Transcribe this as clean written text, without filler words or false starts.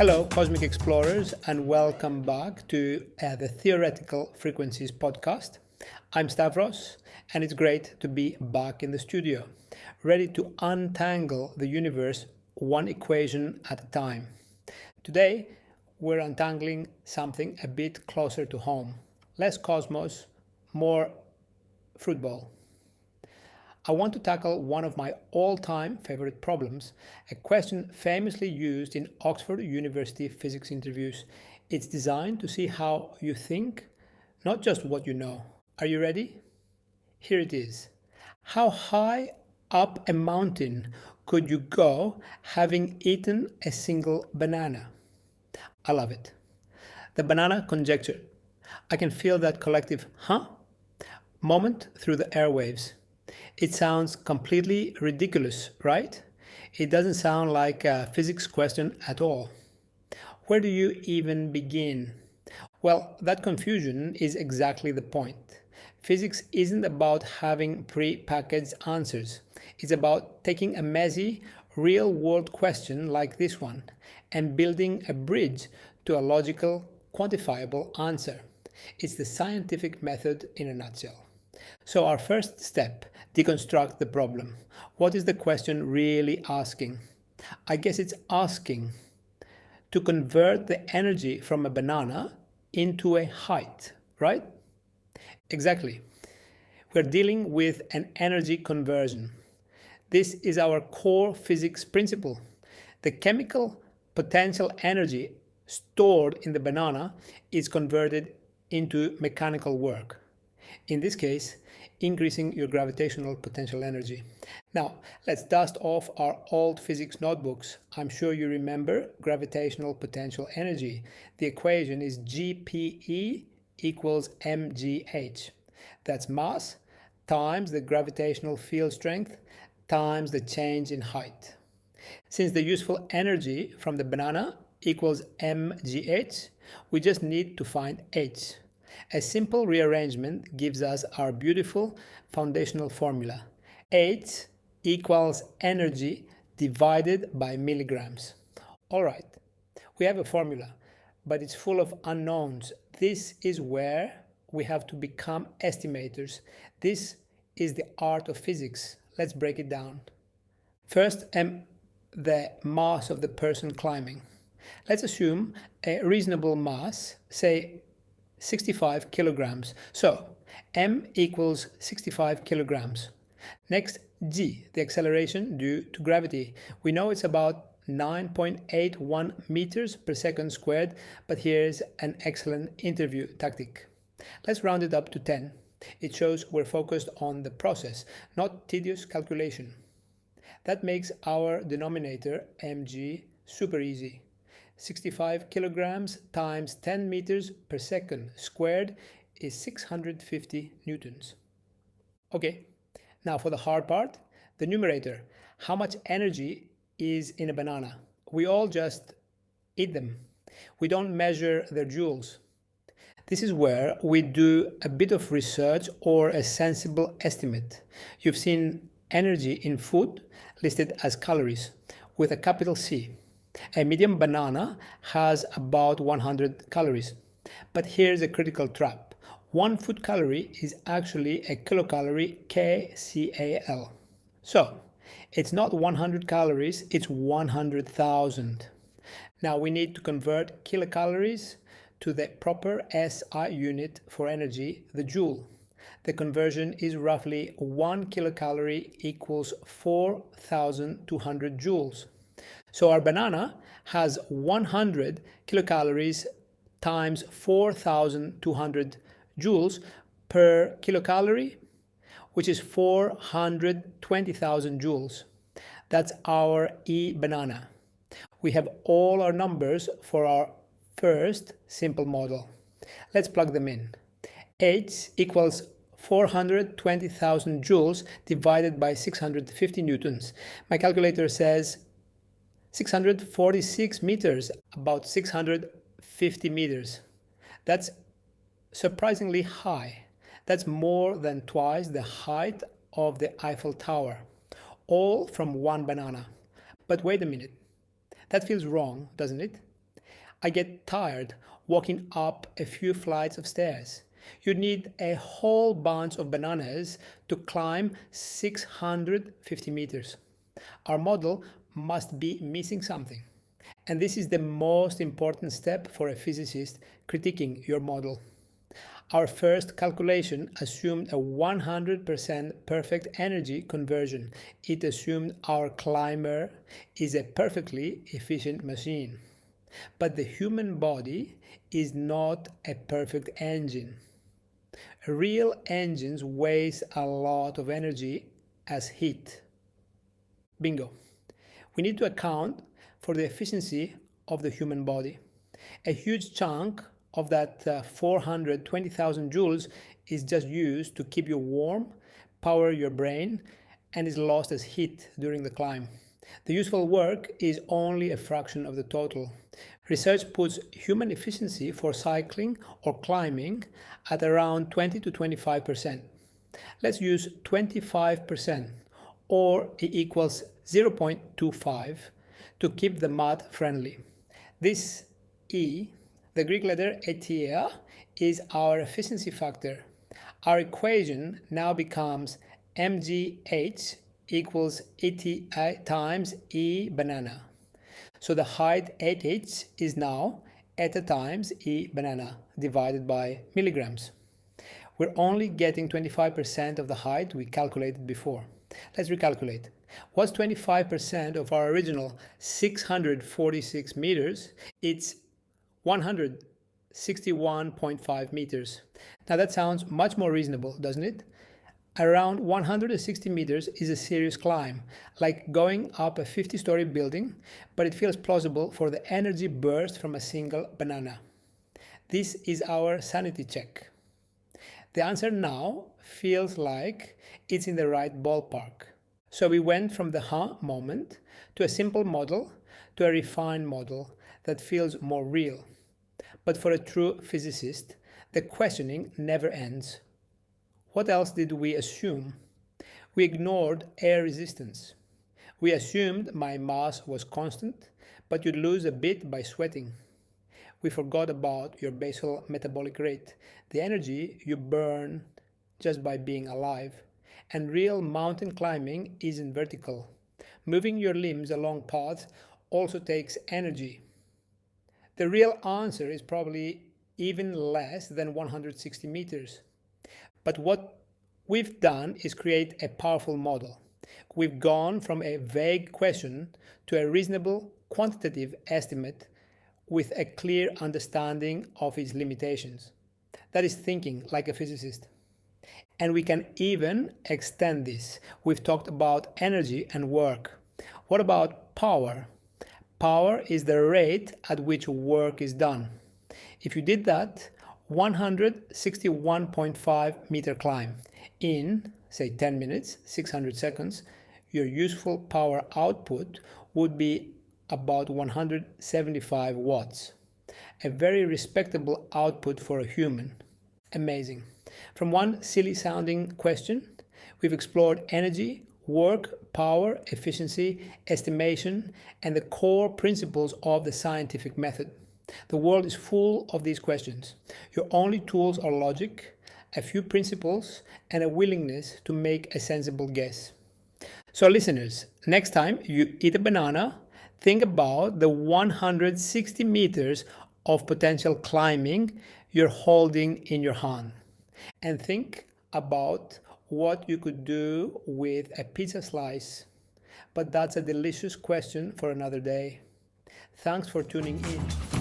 Hello, Cosmic Explorers, and welcome back to the Theoretical Frequencies podcast. I'm Stavros, and it's great to be back in the studio, ready to untangle the universe one equation at a time. Today, we're untangling something a bit closer to home. Less cosmos, more fruit bowl. I want to tackle one of my all-time favorite problems, a question famously used in Oxford University physics interviews. It's designed to see how you think, not just what you know. Are you ready? Here it is. How high up a mountain could you go having eaten a single banana? I love it. The Banana Conjecture. I can feel that collective huh moment through the airwaves. It sounds completely ridiculous, right? It doesn't sound like a physics question at all. Where do you even begin? Well, that confusion is exactly the point. Physics isn't about having pre-packaged answers. It's about taking a messy, real-world question like this one and building a bridge to a logical, quantifiable answer. It's the scientific method in a nutshell. So our first step, deconstruct the problem. What is the question really asking? I guess it's asking to convert the energy from a banana into a height, right? Exactly. We're dealing with an energy conversion. This is our core physics principle. The chemical potential energy stored in the banana is converted into mechanical work. In this case, increasing your gravitational potential energy. Now, let's dust off our old physics notebooks. I'm sure you remember gravitational potential energy. The equation is GPE equals mgh. That's mass times the gravitational field strength times the change in height. Since the useful energy from the banana equals mgh, we just need to find h. A simple rearrangement gives us our beautiful foundational formula. H equals energy divided by milligrams. All right, we have a formula, but it's full of unknowns. This is where we have to become estimators. This is the art of physics. Let's break it down. First, the mass of the person climbing. Let's assume a reasonable mass, say 65 kilograms. So m equals 65 kilograms. Next, g, the acceleration due to gravity. We know it's about 9.81 meters per second squared, but here's an excellent interview tactic. Let's round it up to 10. It shows we're focused on the process, not tedious calculation. That makes our denominator mg super easy. 65 kilograms times 10 meters per second squared is 650 newtons. Okay, now for the hard part, the numerator. How much energy is in a banana? We all just eat them. We don't measure their joules. This is where we do a bit of research or a sensible estimate. You've seen energy in food listed as calories with a capital C. A medium banana has about 100 calories. But here's a critical trap. One food calorie is actually a kilocalorie, KCAL. So, it's not 100 calories, it's 100,000. Now we need to convert kilocalories to the proper SI unit for energy, the joule. The conversion is roughly 1 kilocalorie equals 4,200 joules. So our banana has 100 kilocalories times 4,200 joules per kilocalorie, which is 420,000 joules. That's our e-banana. We have all our numbers for our first simple model. Let's plug them in. H equals 420,000 joules divided by 650 newtons. My calculator says 646 meters, about 650 meters. That's surprisingly high. That's more than twice the height of the Eiffel Tower, all from one banana. But wait a minute, that feels wrong, doesn't it? I get tired walking up a few flights of stairs. You need a whole bunch of bananas to climb 650 meters. Our model must be missing something. And this is the most important step for a physicist critiquing your model. Our first calculation assumed a 100% perfect energy conversion. It assumed our climber is a perfectly efficient machine. But the human body is not a perfect engine. Real engines waste a lot of energy as heat. Bingo. We need to account for the efficiency of the human body. A huge chunk of that 420,000 joules is just used to keep you warm, power your brain, and is lost as heat during the climb. The useful work is only a fraction of the total. Research puts human efficiency for cycling or climbing at around 20 to 25%. Let's use 25%, or it equals 0.25 to keep the math friendly. This E, the Greek letter eta, is our efficiency factor. Our equation now becomes mgh equals eta times E banana. So the height 8h is now eta times E banana divided by milligrams. We're only getting 25% of the height we calculated before. Let's recalculate. What's 25% of our original 646 meters? It's 161.5 meters. Now that sounds much more reasonable, doesn't it? Around 160 meters is a serious climb, like going up a 50-story building, but it feels plausible for the energy burst from a single banana. This is our sanity check. The answer now feels like it's in the right ballpark. So we went from the moment to a simple model to a refined model that feels more real. But for a true physicist, the questioning never ends. What else did we assume? We ignored air resistance. We assumed my mass was constant, but you'd lose a bit by sweating. We forgot about your basal metabolic rate, the energy you burn just by being alive. And real mountain climbing isn't vertical. Moving your limbs along paths also takes energy. The real answer is probably even less than 160 meters. But what we've done is create a powerful model. We've gone from a vague question to a reasonable quantitative estimate with a clear understanding of its limitations. That is thinking like a physicist. And we can even extend this. We've talked about energy and work. What about power? Power is the rate at which work is done. If you did that 161.5 meter climb in, say, 10 minutes, 600 seconds, your useful power output would be about 175 watts. A very respectable output for a human. Amazing. From one silly sounding question, we've explored energy, work, power, efficiency, estimation, and the core principles of the scientific method. The world is full of these questions. Your only tools are logic, a few principles, and a willingness to make a sensible guess. So listeners, next time you eat a banana, think about the 160 meters of potential climbing you're holding in your hand. And think about what you could do with a pizza slice. But that's a delicious question for another day. Thanks for tuning in.